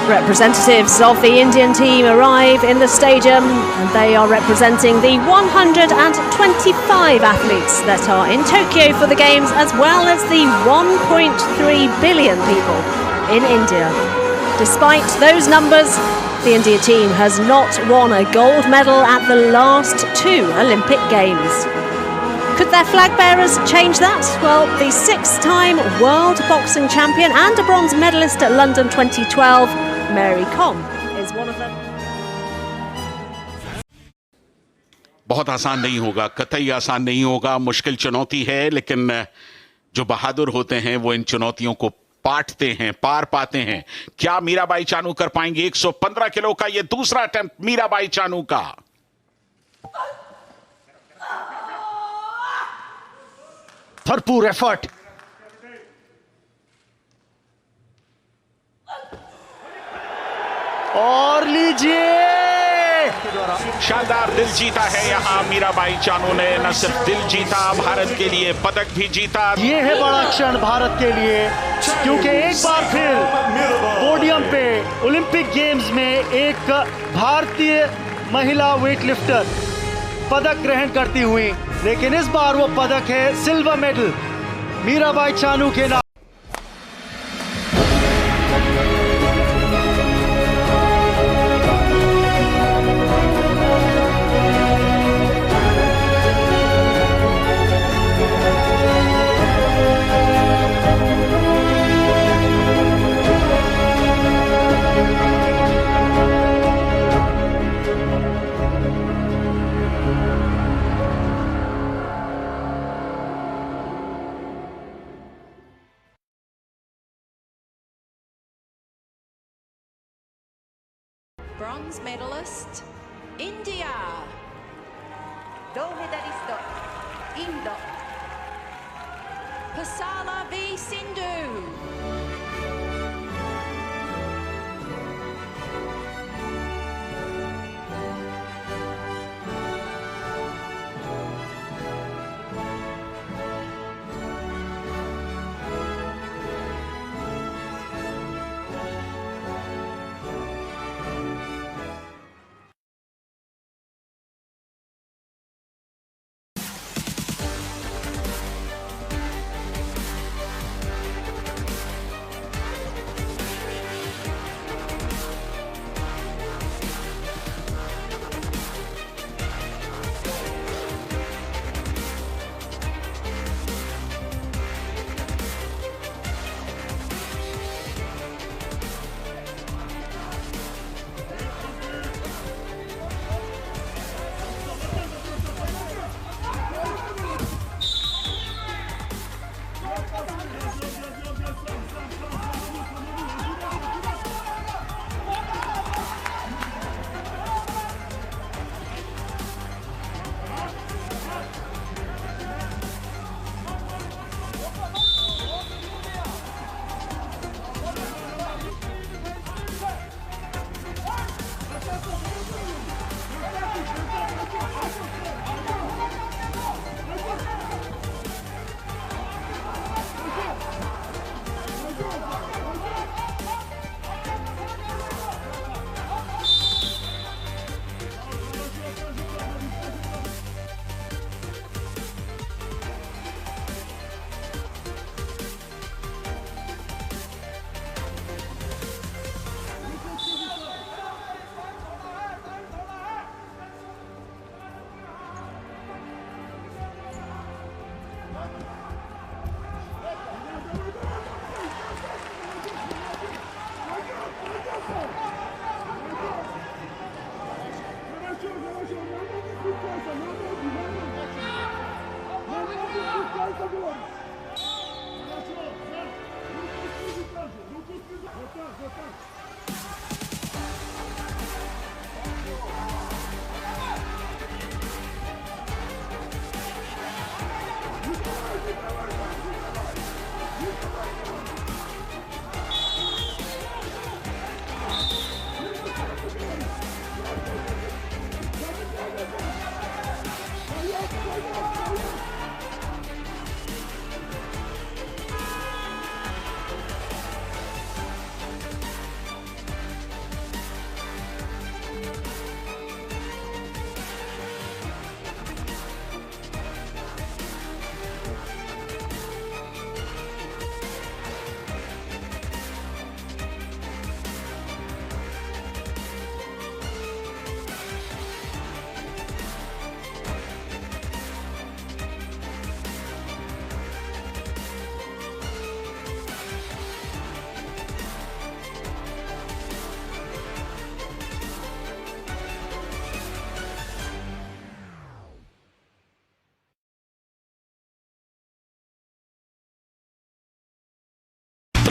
Representatives of the Indian team arrive in the stadium and they are representing the 125 athletes that are in Tokyo for the Games, as well as the 1.3 billion people in India. Despite those numbers, the India team has not won a gold medal at the last 2 Olympic Games. Could their flag bearers change that? Well, the 6-time world boxing champion and a bronze medalist at London 2012, Mary Kom, is one of them. बहुत आसान नहीं होगा, कतई आसान नहीं होगा, मुश्किल चुनौती है, लेकिन जो बहादुर होते हैं वो इन चुनौतियों को पाटते हैं, पार पाते हैं। क्या मीराबाई चानू कर पाएंगे 115 किलो का ये दूसरा अटेम्प्ट मीराबाई चानू का? भरपूर एफर्ट, और लीजिए, शानदार दिल जीता है यहां मीराबाई चानू ने। न सिर्फ दिल जीता, भारत के लिए पदक भी जीता। ये है बड़ा क्षण भारत के लिए, क्योंकि एक बार फिर पोडियम पे ओलंपिक गेम्स में एक भारतीय महिला वेटलिफ्टर पदक ग्रहण करती हुई, लेकिन इस बार वो पदक है सिल्वर मेडल मीराबाई चानू के नाम। Bronze medalist, India. 銅メダリスト、インド。Pasala V. Sindhu.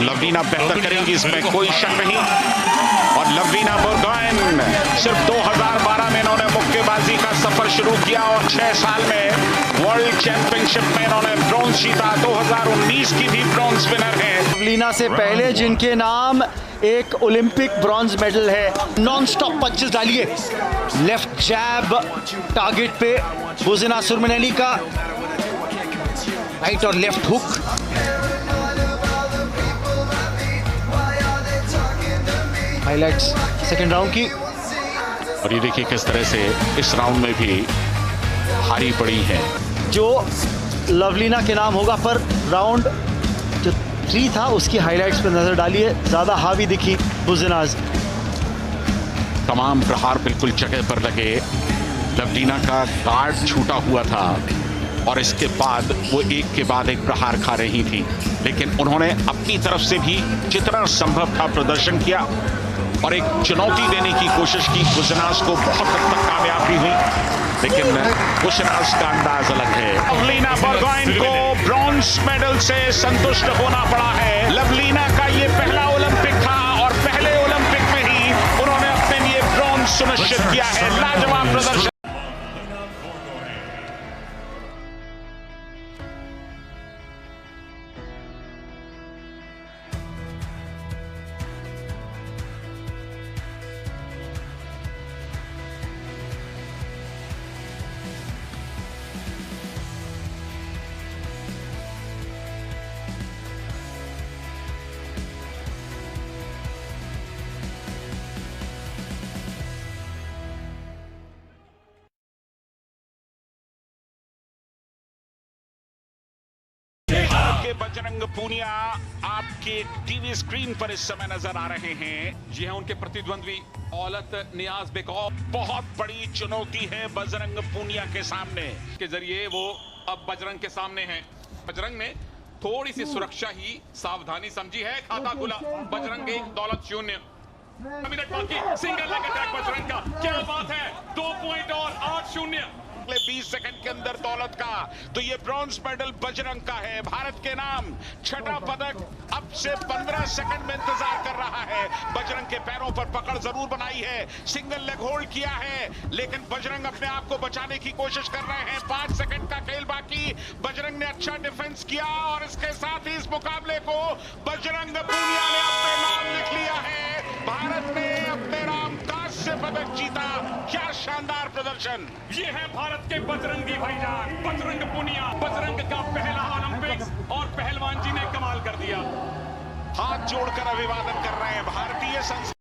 Lovlina बेहतर करेंगी, इसमें कोई शक नहीं। और लवलीना बोर्गोहेन सिर्फ 2012 में इन्होंने मुक्केबाजी का सफर शुरू किया और 6 साल में वर्ल्ड चैंपियनशिप में इन्होंने ब्रॉन्ज जीता। 2019 की भी ब्रॉन्ज विनर है। लवलीना से पहले जिनके नाम एक ओलंपिक ब्रॉन्ज मेडल है। नॉन स्टॉप पंचेस डालिए, लेफ्ट जैब टारगेट पे बुज़िना सुरमनेली का, राइट और left hook. Highlights second round की। और ये देखिए किस तरह से इस राउंड में भी हारी पड़ी है। जो लवलीना के नाम होगा, पर राउंड जो 3 था उसकी हाइलाइट्स पर नजर डालिए, ज्यादा हावी दिखी बुज़िनाज। तमाम प्रहार बिल्कुल जगह पर लगे। लवलीना का गार्ड छूटा हुआ था और इसके बाद वो एक के बाद एक प्रहार खा रही थी, लेकिन उन्होंने अपनी तरफ से भी जितना संभव था प्रदर्शन किया और एक चुनौती देने की कोशिश की। बुज़िनाज को बहुत हद तक कामयाब भी हुई, लेकिन बुज़िनाज का अंदाज अलग है। लवलीना बोर्गोहेन को ब्रॉन्ज मेडल से संतुष्ट होना पड़ा है। लवलीना का ये पहला ओलंपिक था और पहले ओलंपिक में ही उन्होंने अपने लिए ब्रॉन्ज सुनिश्चित किया है। लाजवाब प्रदर्शन। बजरंग पूनिया आपके टीवी स्क्रीन पर इस समय नजर आ रहे हैं। जी हां, उनके प्रतिद्वंद्वी औलत नियाज बेकौफ। बहुत बड़ी चुनौती है बजरंग पूनिया के सामने। के जरिए वो अब बजरंग के सामने हैं। बजरंग ने थोड़ी सी सुरक्षा ही सावधानी समझी है। खाता खुला बजरंग 1, दौलत 0। मिनट बाकी, सिंगल लेग अटैक बजरंग का, क्या बात है। 2 पॉइंट और 8-0। 20 सेकंड के अंदर दौलत का, तो ये ब्रॉन्ज मेडल बजरंग का है। भारत के नाम छठा पदक अब से 15 सेकंड में इंतजार कर रहा है। बजरंग के पैरों पर पकड़ जरूर बनाई है, सिंगल लेग होल्ड किया है, लेकिन बजरंग अपने आप को बचाने की कोशिश कर रहे हैं। 5 सेकंड का खेल बाकी। बजरंग ने अच्छा डिफेंस किया और इसके साथ ही इस मुकाबले को बजरंग पूनिया ने अपने नाम लिख लिया है। भारत ने अपने नाम कांस्य पदक जीता। क्या शानदार प्रदर्शन। ये है भारत के बजरंगी भाईजान, बजरंग पूनिया। बजरंग का पहला ओलंपिक्स और पहलवान जी ने कमाल कर दिया। हाथ जोड़कर अभिवादन कर रहे हैं भारतीय संसद।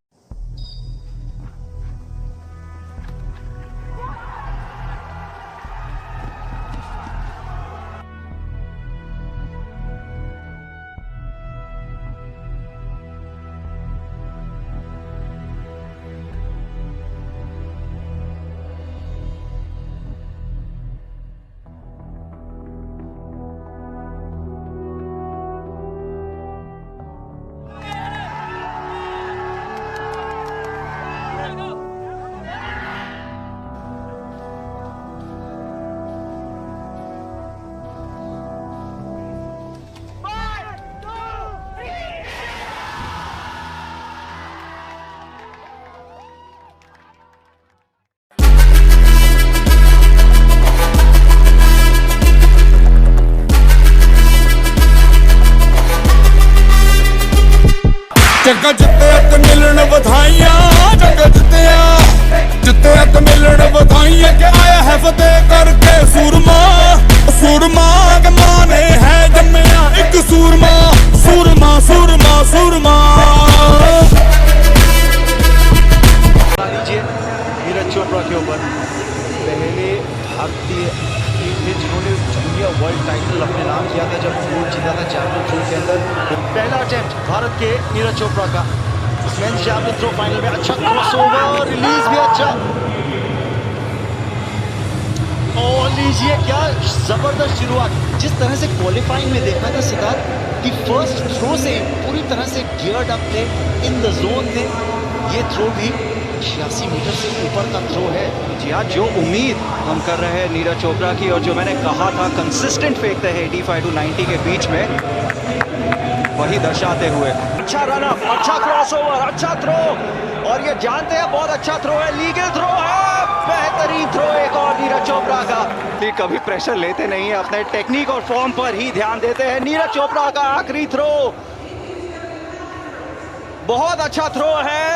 जग जित्तिया ते मिलन बधाइयां, जग जित्तिया ते मिलन बधाइयां। के आया है फतेह करके सूरमा, सूरमा के माने है जम्मिया एक सूरमा, सूरमा सूरमा सूरमा। लीजिए नीरज चोपड़ा के ऊपर पहले भारतीय थे जिन्होंने जूनियर वर्ल्ड टाइटल अपने नाम किया था जब गोल्ड जीता था जैवलिन थ्रो के अंदर। पहला अटेम्प्ट भारत के नीरज चोपड़ा का मेंस जैवलिन थ्रो फाइनल में। अच्छा क्रॉसओवर, रिलीज भी अच्छा। और लीजिए क्या जबरदस्त शुरुआत। जिस तरह से क्वालिफाइंग में देखा था सिद्धार्थ कि फर्स्ट थ्रो से पूरी तरह से गियर्ड अप थे, इन द जोन थे। ये थ्रो भी 86 मीटर से ऊपर का थ्रो है। जी हाँ, जो उम्मीद हम कर रहे हैं नीरज चोपड़ा की और जो मैंने कहा था कंसिस्टेंट फेंकते हैं 85 to 90 के बीच में, वही दर्शाते हुए। अच्छा रन अप, अच्छा क्रॉसओवर, अच्छा थ्रो, और ये जानते हैं बहुत अच्छा थ्रो है, लीगल थ्रो है, बेहतरीन थ्रो एक और नीरज चोपड़ा का। ये कभी प्रेशर लेते नहीं है, अपने टेक्निक और फॉर्म पर ही ध्यान देते हैं। नीरज चोपड़ा का आखिरी थ्रो बहुत अच्छा थ्रो है,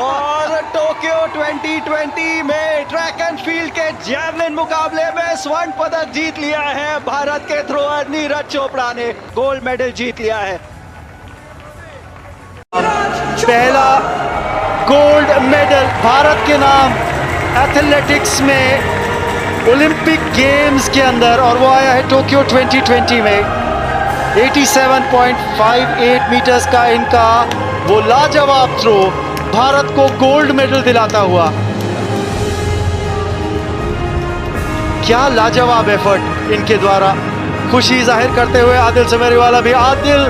और टोक्यो 2020 में ट्रैक एंड फील्ड के जैवलिन मुकाबले में स्वर्ण पदक जीत लिया है भारत के थ्रोअर नीरज चोपड़ा ने, गोल्ड मेडल जीत लिया है। पहला गोल्ड मेडल भारत के नाम एथलेटिक्स में ओलंपिक गेम्स के अंदर, और वो आया है टोक्यो 2020 में। 87.58 मीटर्स का इनका वो लाजवाब थ्रो भारत को गोल्ड मेडल दिलाता हुआ। क्या लाजवाब एफर्ट इनके द्वारा। खुशी जाहिर करते हुए आदिल सुमेरीवाला भी, आदिल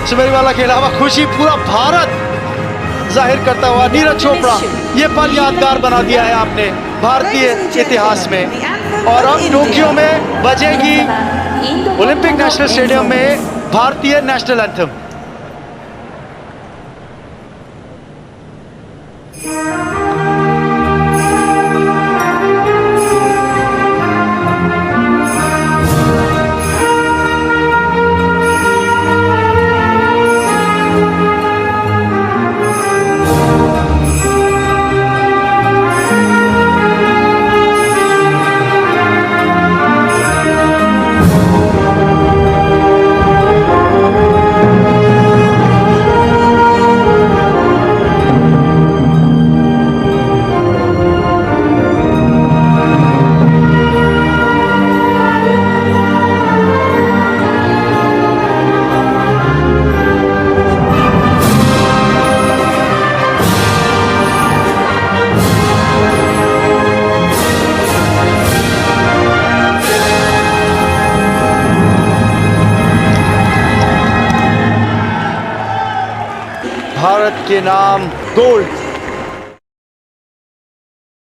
सुमेरीवाला के अलावा खुशी पूरा भारत जाहिर करता हुआ। नीरज चोपड़ा, ये पल यादगार बना दिया है आपने भारतीय इतिहास में। और अब टोक्यो में बजेगी ओलंपिक नेशनल स्टेडियम में भारतीय नेशनल एंथम। भारत के नाम गोल्ड